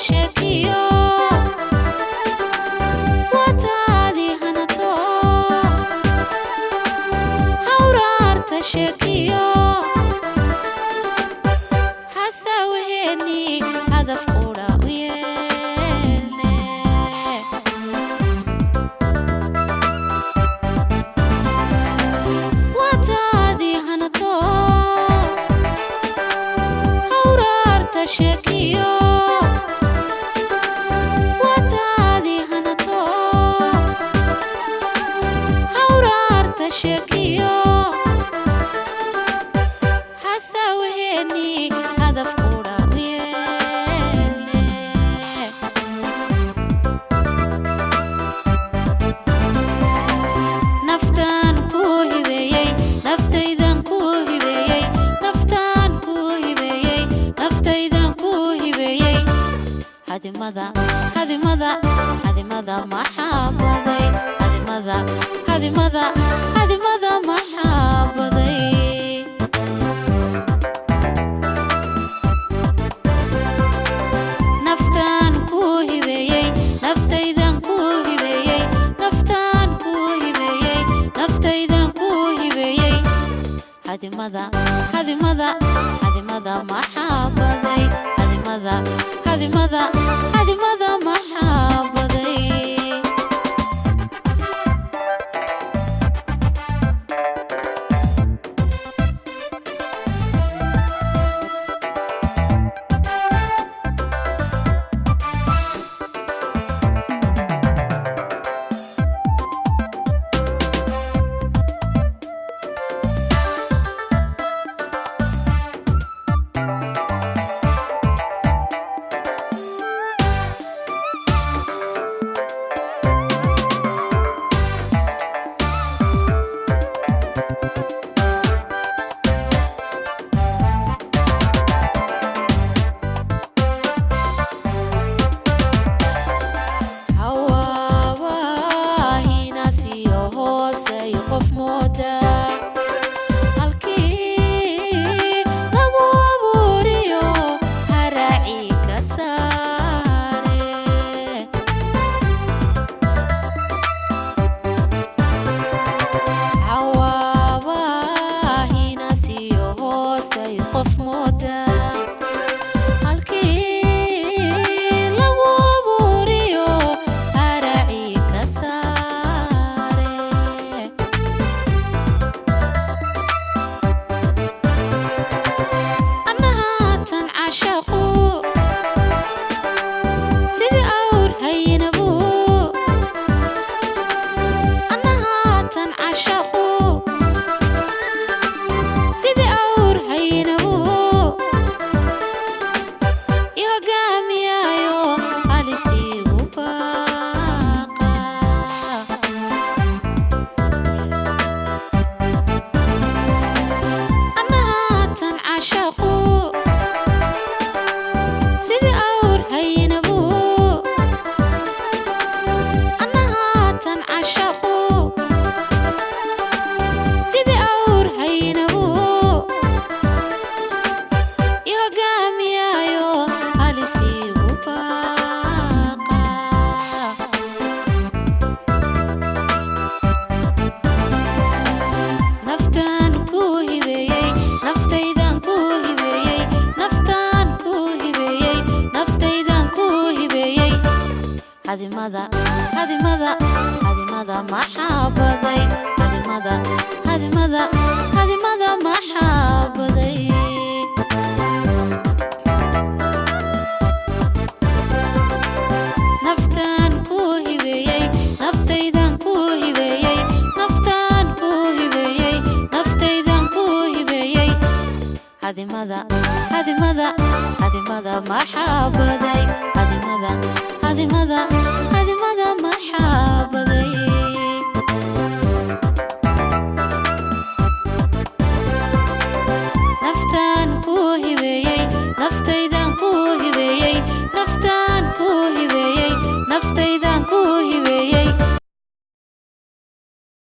sheekiyo wataadi hanato hawraarta sheekiyo hasaweheni hadaf qura u yeelne wataadi hanato hawraarta sheekiyo wataadi hanato hawraarta sheekiyo hasaweheni hadaf qura u yeelne naftaan ku hibeeyey naftaydan ku hibeeyey naftaan ku hibeeyey naftaydan ku hibeeyey hadimada hadimada hadimada maxaabaday hadimada hadimada hadimada maxaabaday naftaan ku hibeeyey naftaydan ku hibeeyey naftaan ku hibeeyey naftaydan ku hibeeyey hadimada hadimada hadimada maxaabaday hadimada hadimada hadimada maxaabaday hadimada hadimada hadimada maxaabaday hadimada hadimada hadimada maxaabaday naftaan ku hibeeyey naftaydan ku hibeeyey naftaan ku hibeeyey naftaydan ku hibeeyey hadimada hadimada hadimada maxaabaday